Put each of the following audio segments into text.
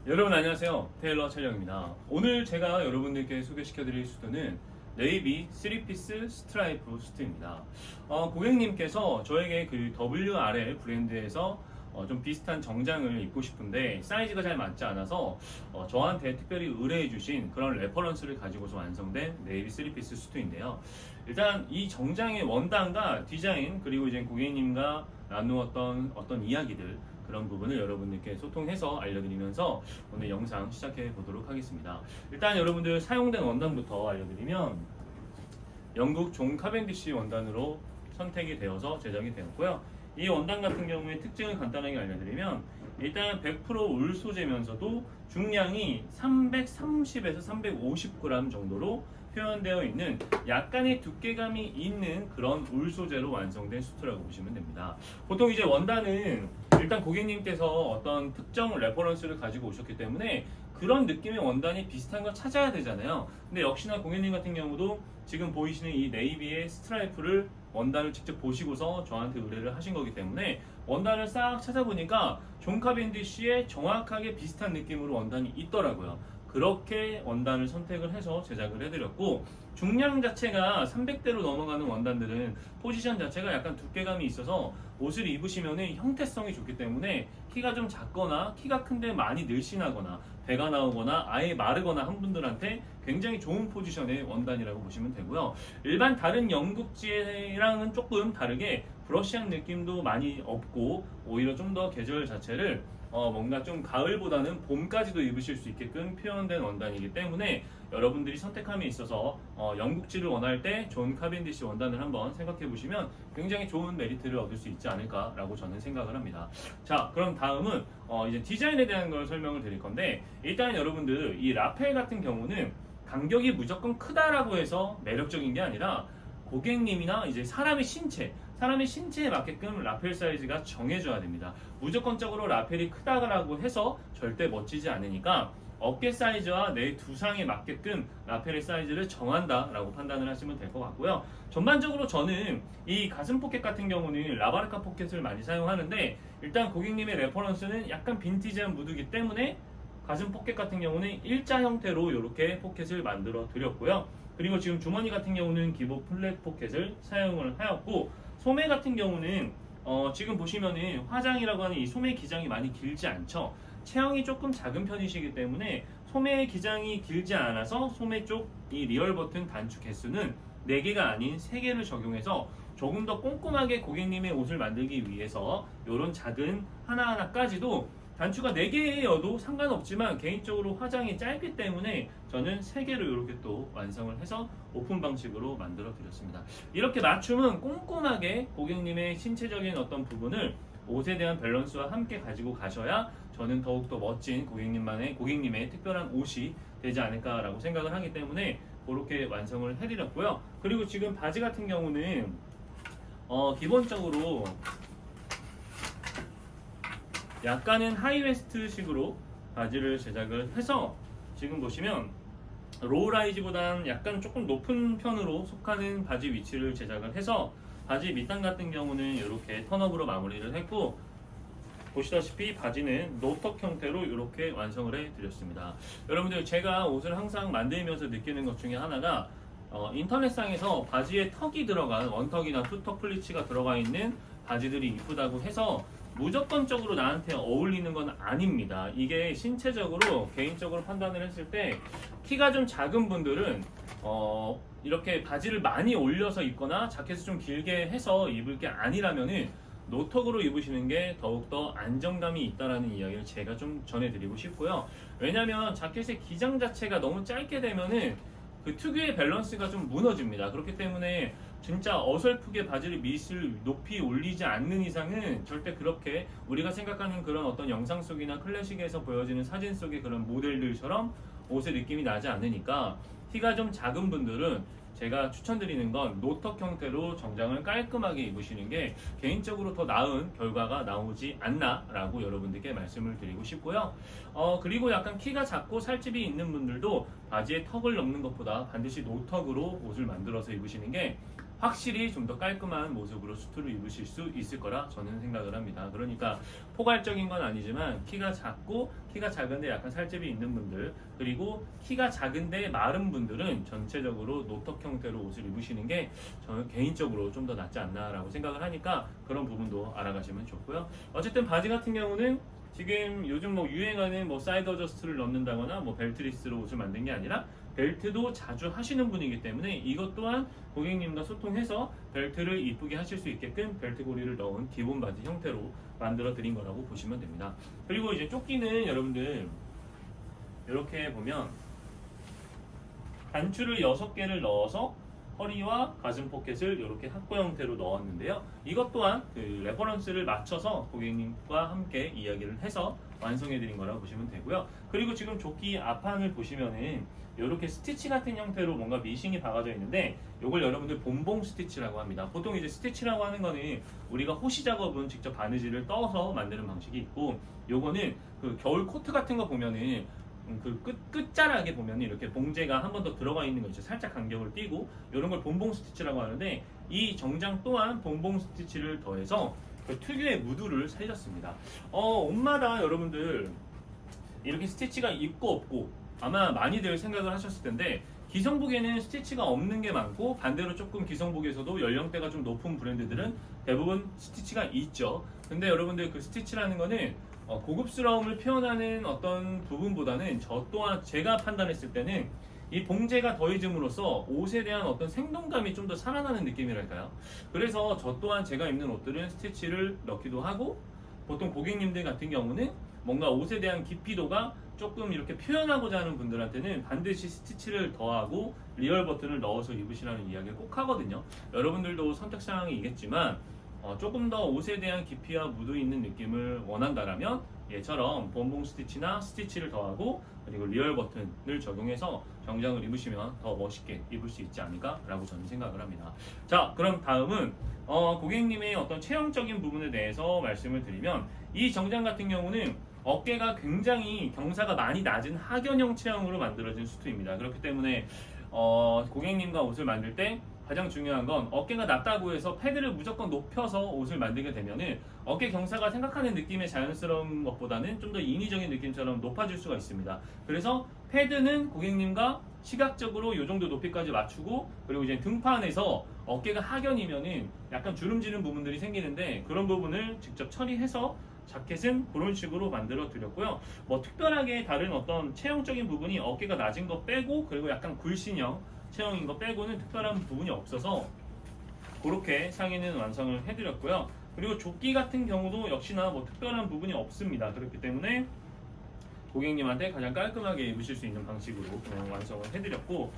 여러분 안녕하세요. 테일러 촬영입니다. 오늘 제가 여러분들께 소개시켜드릴 수트는 네이비 3피스 스트라이프 수트입니다. 고객님께서 저에게 그 WRL 브랜드에서 좀 비슷한 정장을 입고 싶은데 사이즈가 잘 맞지 않아서 저한테 특별히 의뢰해 주신 그런 레퍼런스를 가지고서 완성된 네이비 3피스 수트인데요. 일단 이 정장의 원단과 디자인 그리고 이제 고객님과 나누었던 어떤 이야기들 그런 부분을 여러분들께 소통해서 알려드리면서 오늘 영상 시작해 보도록 하겠습니다. 일단 여러분들 사용된 원단부터 알려드리면 영국 존 카벤디시 원단으로 선택이 되어서 제작이 되었고요. 이 원단 같은 경우에 특징을 간단하게 알려드리면 일단 100%울 소재면서도 중량이 330에서 350g 정도로 표현되어 있는 약간의 두께감이 있는 그런 울 소재로 완성된 수트라고 보시면 됩니다. 보통 이제 원단은 일단 고객님께서 어떤 특정 레퍼런스를 가지고 오셨기 때문에 그런 느낌의 원단이 비슷한 걸 찾아야 되잖아요. 근데 역시나 고객님 같은 경우도 지금 보이시는 이 네이비의 스트라이프를 원단을 직접 보시고서 저한테 의뢰를 하신 거기 때문에 원단을 싹 찾아보니까 존 카벤디시의 정확하게 비슷한 느낌으로 원단이 있더라고요. 그렇게 원단을 선택을 해서 제작을 해드렸고, 중량 자체가 300대로 넘어가는 원단들은 포지션 자체가 약간 두께감이 있어서 옷을 입으시면 형태성이 좋기 때문에 키가 좀 작거나 키가 큰데 많이 늘씬하거나 배가 나오거나 아예 마르거나 한 분들한테 굉장히 좋은 포지션의 원단이라고 보시면 되고요. 일반 다른 영국지랑은 조금 다르게 브러쉬한 느낌도 많이 없고 오히려 좀 더 계절 자체를 뭔가 좀 가을보다는 봄까지도 입으실 수 있게끔 표현된 원단이기 때문에 여러분들이 선택함에 있어서 영국지를 원할 때 존 카벤디시 원단을 한번 생각해 보시면 굉장히 좋은 메리트를 얻을 수 있지 않을까라고 저는 생각을 합니다. 자, 그럼 다음은 이제 디자인에 대한 걸 설명을 드릴 건데, 일단 여러분들 이 라펠 같은 경우는 간격이 무조건 크다라고 해서 매력적인 게 아니라 고객님이나 이제 사람의 신체에 맞게끔 라펠 사이즈가 정해져야 됩니다. 무조건적으로 라펠이 크다라고 해서 절대 멋지지 않으니까 어깨 사이즈와 내 두상에 맞게끔 라펠의 사이즈를 정한다라고 판단을 하시면 될 것 같고요. 전반적으로 저는 이 가슴 포켓 같은 경우는 라바르카 포켓을 많이 사용하는데, 일단 고객님의 레퍼런스는 약간 빈티지한 무드이기 때문에 가슴 포켓 같은 경우는 일자 형태로 이렇게 포켓을 만들어 드렸고요. 그리고 지금 주머니 같은 경우는 기본 플랫 포켓을 사용을 하였고, 소매 같은 경우는 지금 보시면은 화장이라고 하는 이 소매 기장이 많이 길지 않죠. 체형이 조금 작은 편이시기 때문에 소매 기장이 길지 않아서 소매 쪽 이 리얼 버튼 단축 개수는 4개가 아닌 3개를 적용해서 조금 더 꼼꼼하게 고객님의 옷을 만들기 위해서 이런 작은 하나하나까지도 단추가 4개여도 상관없지만 개인적으로 화장이 짧기 때문에 저는 3개로 이렇게 또 완성을 해서 오픈 방식으로 만들어 드렸습니다. 이렇게 맞춤은 꼼꼼하게 고객님의 신체적인 어떤 부분을 옷에 대한 밸런스와 함께 가지고 가셔야 저는 더욱더 멋진 고객님의 특별한 옷이 되지 않을까라고 생각을 하기 때문에 그렇게 완성을 해드렸고요. 그리고 지금 바지 같은 경우는 기본적으로 약간은 하이웨스트 식으로 바지를 제작을 해서 지금 보시면 로우라이즈보다는 약간 조금 높은 편으로 속하는 바지 위치를 제작을 해서 바지 밑단 같은 경우는 이렇게 턴업으로 마무리를 했고, 보시다시피 바지는 노턱 형태로 이렇게 완성을 해드렸습니다. 여러분들 제가 옷을 항상 만들면서 느끼는 것 중에 하나가 인터넷상에서 바지에 턱이 들어간 원턱이나 투턱 플리츠가 들어가 있는 바지들이 이쁘다고 해서 무조건적으로 나한테 어울리는 건 아닙니다. 이게 신체적으로 개인적으로 판단을 했을 때 키가 좀 작은 분들은 이렇게 바지를 많이 올려서 입거나 자켓을 좀 길게 해서 입을 게 아니라면은 노턱으로 입으시는 게 더욱더 안정감이 있다라는 이야기를 제가 좀 전해드리고 싶고요. 왜냐면 자켓의 기장 자체가 너무 짧게 되면은 그 특유의 밸런스가 좀 무너집니다. 그렇기 때문에 진짜 어설프게 바지를 밑을 높이 올리지 않는 이상은 절대 그렇게 우리가 생각하는 그런 어떤 영상 속이나 클래식에서 보여지는 사진 속의 그런 모델들처럼 옷의 느낌이 나지 않으니까, 키가 좀 작은 분들은 제가 추천드리는 건 노턱 형태로 정장을 깔끔하게 입으시는 게 개인적으로 더 나은 결과가 나오지 않나 라고 여러분들께 말씀을 드리고 싶고요. 그리고 약간 키가 작고 살집이 있는 분들도 바지에 턱을 넣는 것보다 반드시 노턱으로 옷을 만들어서 입으시는 게 확실히 좀 더 깔끔한 모습으로 수트를 입으실 수 있을 거라 저는 생각을 합니다. 그러니까 포괄적인 건 아니지만 키가 작고 키가 작은데 약간 살집이 있는 분들, 그리고 키가 작은데 마른 분들은 전체적으로 노턱 형태로 옷을 입으시는 게 저는 개인적으로 좀 더 낫지 않나라고 생각을 하니까 그런 부분도 알아가시면 좋고요. 어쨌든 바지 같은 경우는 지금 요즘 뭐 유행하는 뭐 사이드 어저스트를 넣는다거나 뭐 벨트리스로 옷을 만든 게 아니라 벨트도 자주 하시는 분이기 때문에 이것 또한 고객님과 소통해서 벨트를 이쁘게 하실 수 있게끔 벨트 고리를 넣은 기본 바지 형태로 만들어 드린 거라고 보시면 됩니다. 그리고 이제 조끼는 여러분들 이렇게 보면 단추를 6개를 넣어서 허리와 가슴 포켓을 이렇게 학구 형태로 넣었는데요. 이것 또한 그 레퍼런스를 맞춰서 고객님과 함께 이야기를 해서 완성해 드린 거라고 보시면 되고요. 그리고 지금 조끼 앞판을 보시면은 이렇게 스티치 같은 형태로 뭔가 미싱이 박아져 있는데 이걸 여러분들 본봉 스티치라고 합니다. 보통 이제 스티치라고 하는 거는 우리가 호시 작업은 직접 바느질을 떠서 만드는 방식이 있고, 요거는 그 겨울 코트 같은 거 보면은 그 끝자락에 보면 이렇게 봉제가 한 번 더 들어가 있는 거 있죠. 살짝 간격을 띄고 이런 걸 본봉 스티치라고 하는데, 이 정장 또한 본봉 스티치를 더해서 그 특유의 무드를 살렸습니다. 옷마다 여러분들 이렇게 스티치가 있고 없고 아마 많이들 생각을 하셨을 텐데, 기성복에는 스티치가 없는 게 많고 반대로 조금 기성복에서도 연령대가 좀 높은 브랜드들은 대부분 스티치가 있죠. 근데 여러분들 그 스티치라는 거는 고급스러움을 표현하는 어떤 부분보다는 저 또한 제가 판단했을 때는 이 봉제가 더해짐으로써 옷에 대한 어떤 생동감이 좀 더 살아나는 느낌이랄까요. 그래서 저 또한 제가 입는 옷들은 스티치를 넣기도 하고, 보통 고객님들 같은 경우는 뭔가 옷에 대한 깊이도가 조금 이렇게 표현하고자 하는 분들한테는 반드시 스티치를 더하고 리얼 버튼을 넣어서 입으시라는 이야기를 꼭 하거든요. 여러분들도 선택사항이 있겠지만 조금 더 옷에 대한 깊이와 무드 있는 느낌을 원한다라면 얘처럼 본봉 스티치나 스티치를 더하고 그리고 리얼 버튼을 적용해서 정장을 입으시면 더 멋있게 입을 수 있지 않을까라고 저는 생각을 합니다. 자, 그럼 다음은 고객님의 어떤 체형적인 부분에 대해서 말씀을 드리면, 이 정장 같은 경우는 어깨가 굉장히 경사가 많이 낮은 하견형 체형으로 만들어진 수트입니다. 그렇기 때문에 고객님과 옷을 만들 때 가장 중요한 건 어깨가 낮다고 해서 패드를 무조건 높여서 옷을 만들게 되면은 어깨 경사가 생각하는 느낌의 자연스러운 것보다는 좀 더 인위적인 느낌처럼 높아질 수가 있습니다. 그래서 패드는 고객님과 시각적으로 이 정도 높이까지 맞추고, 그리고 이제 등판에서 어깨가 하견이면은 약간 주름지는 부분들이 생기는데 그런 부분을 직접 처리해서 자켓은 그런 식으로 만들어 드렸고요. 뭐 특별하게 다른 어떤 체형적인 부분이 어깨가 낮은 거 빼고, 그리고 약간 굴신형 체형인 거 빼고는 특별한 부분이 없어서 그렇게 상의는 완성을 해드렸고요. 그리고 조끼 같은 경우도 역시나 뭐 특별한 부분이 없습니다. 그렇기 때문에 고객님한테 가장 깔끔하게 입으실 수 있는 방식으로 완성을 해드렸고,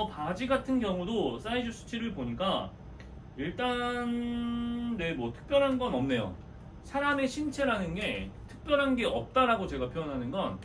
바지 같은 경우도 사이즈 수치를 보니까 일단 네, 뭐 특별한 건 없네요. 사람의 신체라는 게 특별한 게 없다라고 제가 표현하는 건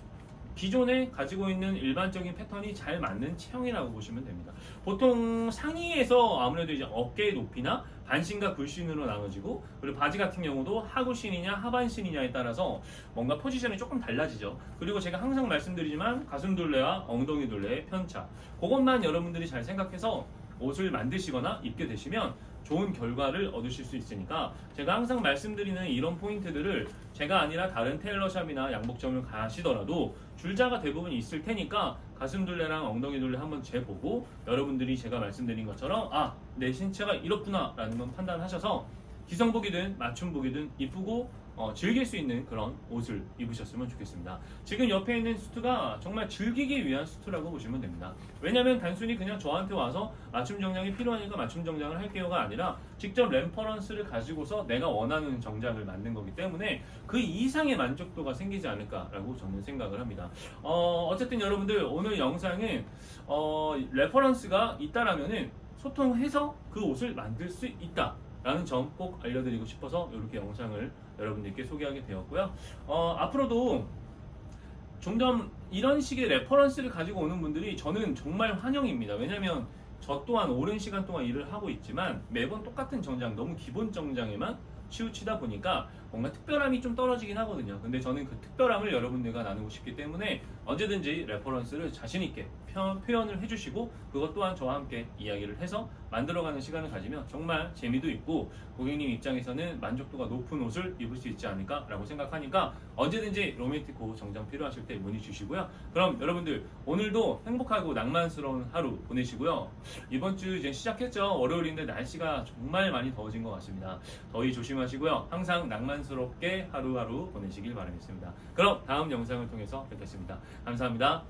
기존에 가지고 있는 일반적인 패턴이 잘 맞는 체형이라고 보시면 됩니다. 보통 상의에서 아무래도 이제 어깨 높이나 반신과 굴신으로 나눠지고, 그리고 바지 같은 경우도 하굴신이냐 하반신이냐에 따라서 뭔가 포지션이 조금 달라지죠. 그리고 제가 항상 말씀드리지만 가슴 둘레와 엉덩이 둘레의 편차, 그것만 여러분들이 잘 생각해서 옷을 만드시거나 입게 되시면 좋은 결과를 얻으실 수 있으니까, 제가 항상 말씀드리는 이런 포인트들을 제가 아니라 다른 테일러샵이나 양복점을 가시더라도 줄자가 대부분 있을 테니까 가슴 둘레랑 엉덩이 둘레 한번 재보고 여러분들이 제가 말씀드린 것처럼 내 신체가 이렇구나 라는 건 판단하셔서 기성복이든 맞춤복이든 이쁘고 즐길 수 있는 그런 옷을 입으셨으면 좋겠습니다. 지금 옆에 있는 수트가 정말 즐기기 위한 수트라고 보시면 됩니다. 왜냐면 단순히 그냥 저한테 와서 맞춤 정장이 필요하니까 맞춤 정장을 할게요가 아니라 직접 레퍼런스를 가지고서 내가 원하는 정장을 만든 거기 때문에 그 이상의 만족도가 생기지 않을까라고 저는 생각을 합니다. 어쨌든 여러분들 오늘 영상은 레퍼런스가 있다라면은 소통해서 그 옷을 만들 수 있다 라는 점 꼭 알려드리고 싶어서 이렇게 영상을 여러분들께 소개하게 되었고요. 앞으로도 점점 이런 식의 레퍼런스를 가지고 오는 분들이 저는 정말 환영입니다. 왜냐면 저 또한 오랜 시간 동안 일을 하고 있지만 매번 똑같은 정장, 너무 기본 정장에만 치우치다 보니까 뭔가 특별함이 좀 떨어지긴 하거든요. 근데 저는 그 특별함을 여러분들과 나누고 싶기 때문에 언제든지 레퍼런스를 자신 있게 표현을 해주시고 그것 또한 저와 함께 이야기를 해서 만들어가는 시간을 가지면 정말 재미도 있고 고객님 입장에서는 만족도가 높은 옷을 입을 수 있지 않을까라고 생각하니까 언제든지 로맨틱 호 정장 필요하실 때 문의 주시고요. 그럼 여러분들 오늘도 행복하고 낭만스러운 하루 보내시고요. 이번 주 이제 시작했죠. 월요일인데 날씨가 정말 많이 더워진 것 같습니다. 더위 조심하시고요. 항상 낭만스럽게 하루하루 보내시길 바라겠습니다. 그럼 다음 영상을 통해서 뵙겠습니다. 감사합니다.